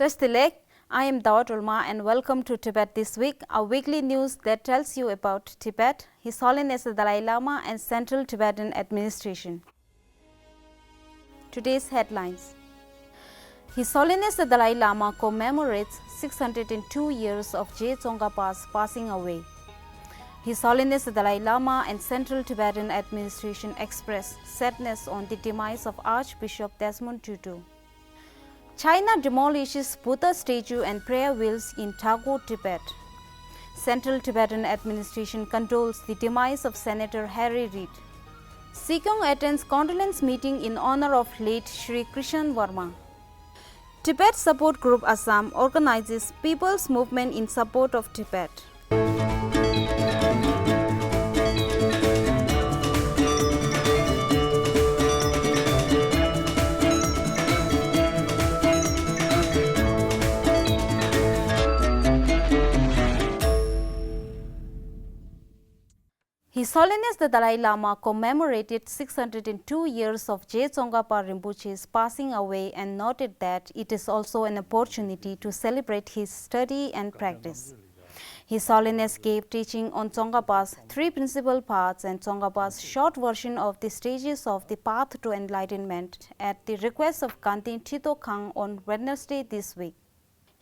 Touch the leg. I am Ulma and welcome to Tibet This Week, a weekly news that tells you about Tibet, His Holiness the Dalai Lama and Central Tibetan Administration. Today's headlines. His Holiness the Dalai Lama commemorates 602 years of Tsongkhapa's passing away. His Holiness the Dalai Lama and Central Tibetan Administration express sadness on the demise of Archbishop Desmond Tutu. China demolishes Buddha statue and prayer wheels in Drakgo, Tibet. Central Tibetan Administration condoles the demise of Senator Reid. Sikyong attends condolence meeting in honor of late Shri Krishan Varma. Tibet Support Group Assam organizes people's movement in support of Tibet. His Holiness the Dalai Lama commemorated 602 years of Tsongkhapa Rinpoche's passing away and noted that it is also an opportunity to celebrate his study and practice. His Holiness gave teaching on Tsongkhapa's three principal paths and Tsongkhapa's short version of the stages of the path to enlightenment at the request of Kantin Tito on Wednesday this week.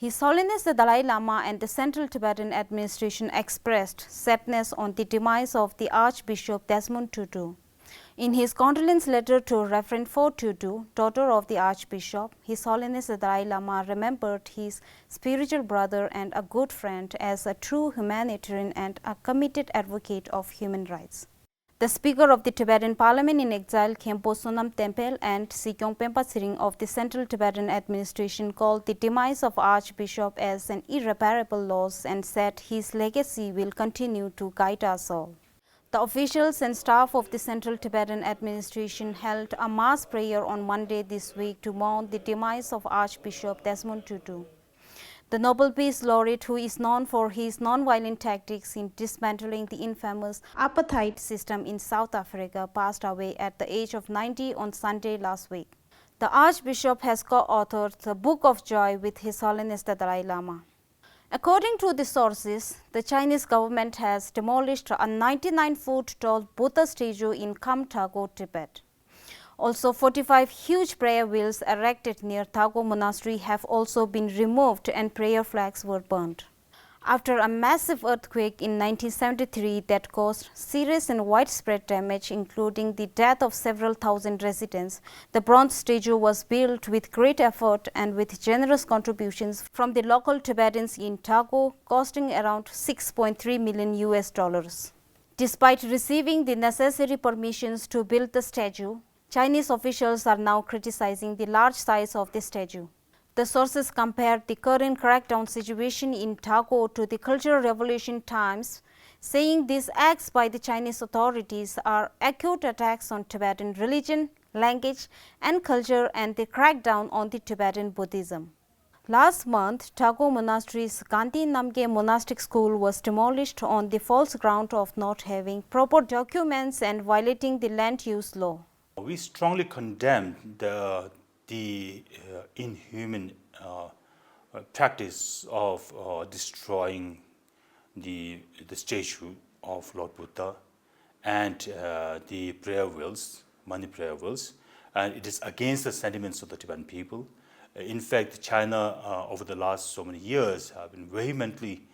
His Holiness the Dalai Lama and the Central Tibetan Administration expressed sadness on the demise of the Archbishop Desmond Tutu. In his condolence letter to Reverend Tutu, daughter of the Archbishop, His Holiness the Dalai Lama remembered his spiritual brother and a good friend as a true humanitarian and a committed advocate of human rights. The Speaker of the Tibetan Parliament in Exile, Khenpo Sonam Tempel, and Sikyong of the Central Tibetan Administration called the demise of Archbishop as an irreparable loss and said his legacy will continue to guide us all. The officials and staff of the Central Tibetan Administration held a mass prayer on Monday this week to mourn the demise of Archbishop Desmond Tutu. The Nobel Peace Laureate, who is known for his non-violent tactics in dismantling the infamous apartheid system in South Africa, passed away at the age of 90 on Sunday last week. The Archbishop has co-authored the Book of Joy with His Holiness the Dalai Lama. According to the sources, the Chinese government has demolished a 99-foot-tall Buddha statue in Drakgo, Tibet. Also, 45 huge prayer wheels erected near Drakgo Monastery have also been removed and prayer flags were burned. After a massive earthquake in 1973 that caused serious and widespread damage, including the death of several thousand residents, the bronze statue was built with great effort and with generous contributions from the local Tibetans in Drakgo, costing around $6.3 million. Despite receiving the necessary permissions to build the statue, Chinese officials are now criticizing the large size of the statue. The sources compared the current crackdown situation in Drakgo to the Cultural Revolution times, saying these acts by the Chinese authorities are acute attacks on Tibetan religion, language, and culture and the crackdown on the Tibetan Buddhism. Last month, Drakgo Monastery's Gandhi Namge Monastic School was demolished on the false ground of not having proper documents and violating the land use law. We strongly condemn the inhuman practice of destroying the statue of Lord Buddha and the prayer wheels, money prayer wheels, and it is against the sentiments of the Tibetan people. In fact, China over the last so many years have been vehemently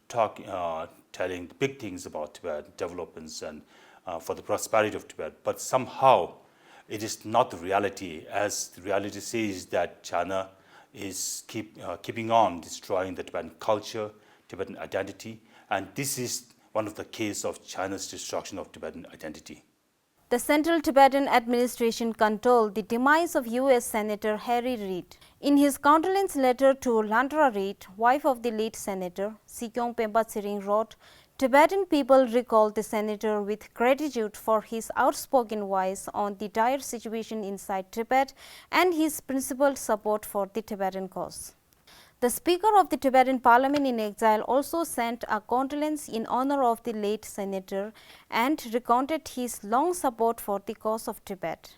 telling the big things about Tibet, developments and for the prosperity of Tibet, but somehow it is not the reality, as the reality says that China is keeping on destroying the Tibetan culture, Tibetan identity, and this is one of the cases of China's destruction of Tibetan identity. The Central Tibetan Administration condoled the demise of U.S. Senator Reid. In his condolence letter to Reid, wife of the late senator, Sikyong wrote, Tibetan people recall the senator with gratitude for his outspoken voice on the dire situation inside Tibet and his principled support for the Tibetan cause. The Speaker of the Tibetan Parliament in Exile also sent a condolence in honor of the late senator and recounted his long support for the cause of Tibet.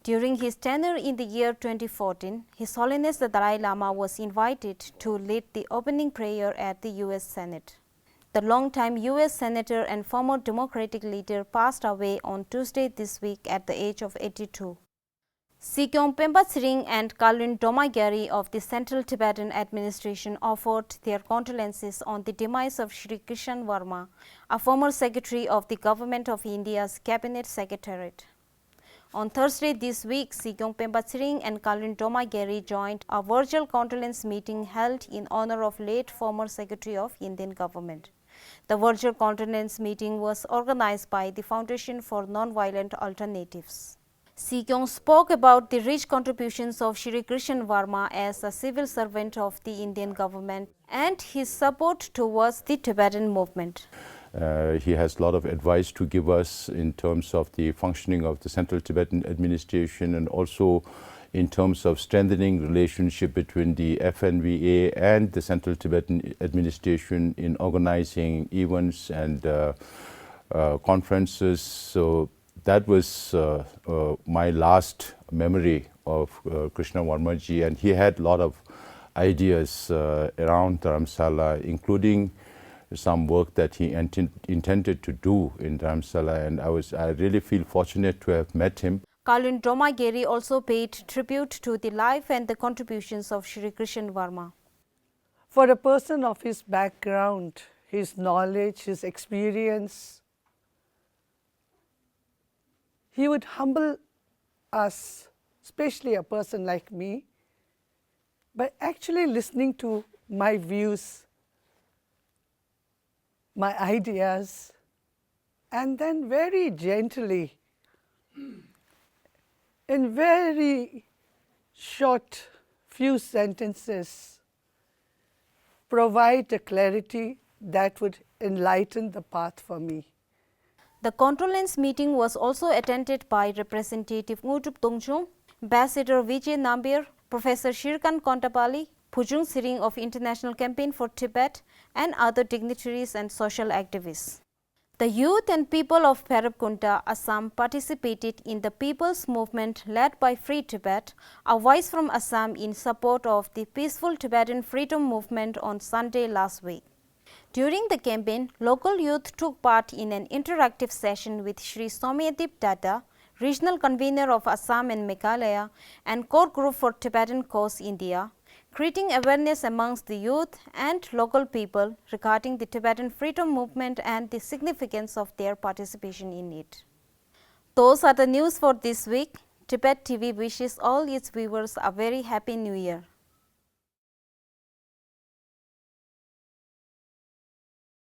During his tenure in the year 2014, His Holiness the Dalai Lama was invited to lead the opening prayer at the U.S. Senate. The longtime U.S. Senator and former Democratic leader passed away on Tuesday this week at the age of 82. Sikyong Pembatsiring and Kalun Domagari of the Central Tibetan Administration offered their condolences on the demise of Shri Krishan Varma, a former Secretary of the Government of India's Cabinet Secretariat. On Thursday this week, Sikyong Pembatsiring and Kalun Domagari joined a virtual condolence meeting held in honor of late former Secretary of Indian Government. The virtual condolence meeting was organized by the Foundation for Nonviolent Alternatives. Sikyong spoke about the rich contributions of Shri Krishan Varma as a civil servant of the Indian government and his support towards the Tibetan movement. He has a lot of advice to give us in terms of the functioning of the Central Tibetan Administration and also in terms of strengthening relationship between the FNVA and the Central Tibetan Administration in organizing events and conferences. So that was my last memory of Krishna Varmaji, and he had a lot of ideas around Dharamsala, including some work that he intended to do in Dharamsala, and I really feel fortunate to have met him. Kalun Domagari also paid tribute to the life and the contributions of Shri Krishan Varma. For a person of his background, his knowledge, his experience, he would humble us, especially a person like me, by actually listening to my views, my ideas, and then very gently, in very short few sentences, provide a clarity that would enlighten the path for me. The condolence meeting was also attended by Representative Ngutup Tongchung, Ambassador Vijay Nambir, Professor Shirkan Kontapali, Phujung Siring of International Campaign for Tibet, and other dignitaries and social activists. The youth and people of Bhairabkunda, Assam participated in the people's movement led by Free Tibet, a voice from Assam in support of the peaceful Tibetan freedom movement on Sunday last week. During the campaign, local youth took part in an interactive session with Shri Somyadip Dada, regional convener of Assam and Meghalaya, and core group for Tibetan Cause India, creating awareness amongst the youth and local people regarding the Tibetan freedom movement and the significance of their participation in it. Those are the news for this week. Tibettv wishes all its viewers a very happy New Year.